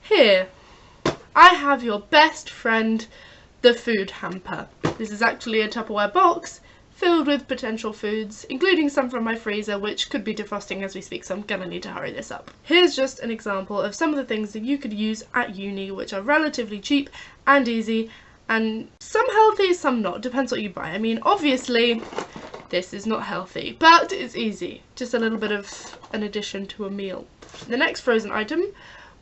Here, I have your best friend, the food hamper. This is actually a Tupperware box filled with potential foods, including some from my freezer, which could be defrosting as we speak, so I'm gonna need to hurry this up. Here's just an example of some of the things that you could use at uni, which are relatively cheap and easy, and some healthy, some not, depends what you buy. I mean, obviously, this is not healthy, but it's easy. Just a little bit of an addition to a meal. The next frozen item,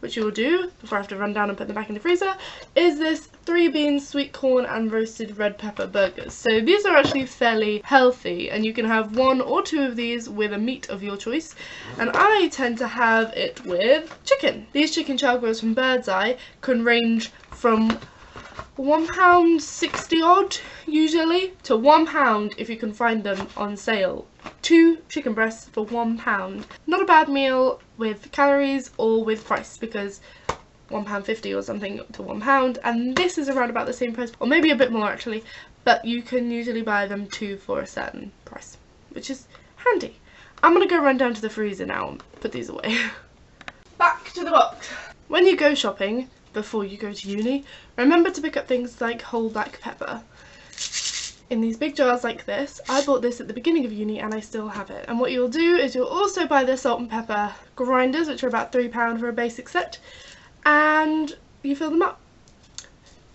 which you will do before I have to run down and put them back in the freezer, is this 3 beans, sweet corn and roasted red pepper burgers. So these are actually fairly healthy, and you can have 1 or 2 of these with a meat of your choice, and I tend to have it with chicken. These chicken chowgras from Bird's Eye can range from £1.60 odd usually to £1 if you can find them on sale. 2 chicken breasts for £1. Not a bad meal with calories or with price, because £1.50 or something to £1, and this is around about the same price, or maybe a bit more actually, but you can usually buy them 2 for a certain price, which is handy. I'm gonna go run down to the freezer now and put these away. Back to the box. When you go shopping before you go to uni, remember to pick up things like whole black pepper in these big jars like this. I bought this at the beginning of uni and I still have it. And what you'll do is you'll also buy the salt and pepper grinders, which are about £3 for a basic set, and you fill them up.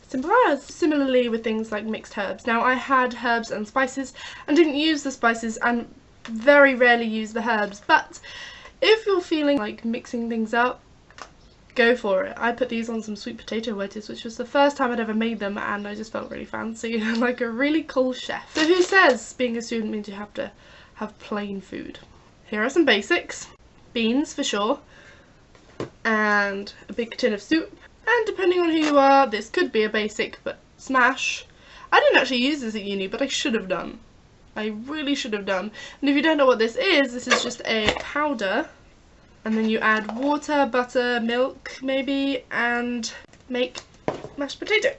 Simple as. Similarly with things like mixed herbs. Now I had herbs and spices and didn't use the spices and very rarely use the herbs, but if you're feeling like mixing things up, go for it. I put these on some sweet potato wedges, which was the first time I'd ever made them, and I just felt really fancy, like a really cool chef. So who says being a student means you have to have plain food? Here are some basics. Beans for sure, and a big tin of soup, and depending on who you are, this could be a basic, but smash. I didn't actually use this at uni, but I should have done. I really should have done. And if you don't know what this is just a powder. And then you add water, butter, milk maybe, and make mashed potato.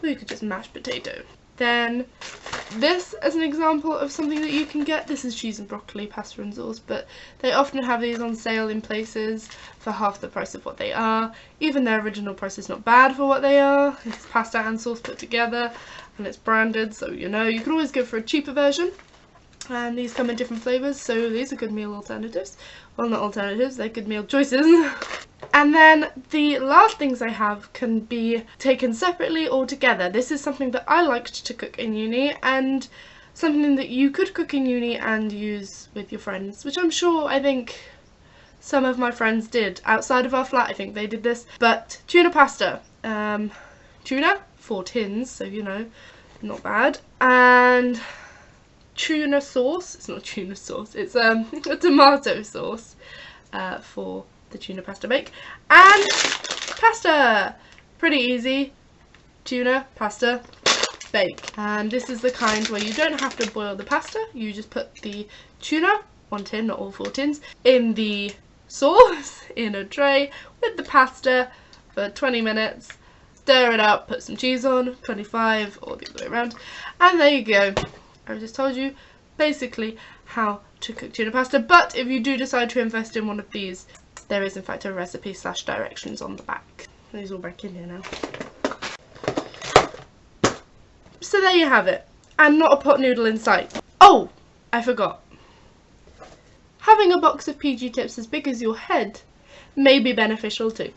Or you could just mash potato. Then this as an example of something that you can get. This is cheese and broccoli, pasta and sauce, but they often have these on sale in places for half the price of what they are. Even their original price is not bad for what they are. It's pasta and sauce put together, and it's branded, so you know you can always go for a cheaper version. And these come in different flavours, so these are good meal alternatives. Well, not alternatives, they're good meal choices. And then the last things I have can be taken separately or together. This is something that I liked to cook in uni, and something that you could cook in uni and use with your friends, which I think some of my friends did. Outside of our flat, I think they did this. But tuna pasta. Tuna, 4 tins, so you know, not bad. And tuna sauce. It's not tuna sauce, it's a tomato sauce for the tuna pasta bake. And pasta! Pretty easy. Tuna, pasta, bake. And this is the kind where you don't have to boil the pasta, you just put the tuna, 1 tin, not all 4 tins, in the sauce in a tray with the pasta for 20 minutes, stir it up, put some cheese on, 25 or the other way around, and there you go. I've just told you basically how to cook tuna pasta, but if you do decide to invest in one of these, there is in fact a recipe / directions on the back. These all back in here now. So there you have it, and not a pot noodle in sight. Oh, I forgot. Having a box of PG tips as big as your head may be beneficial too.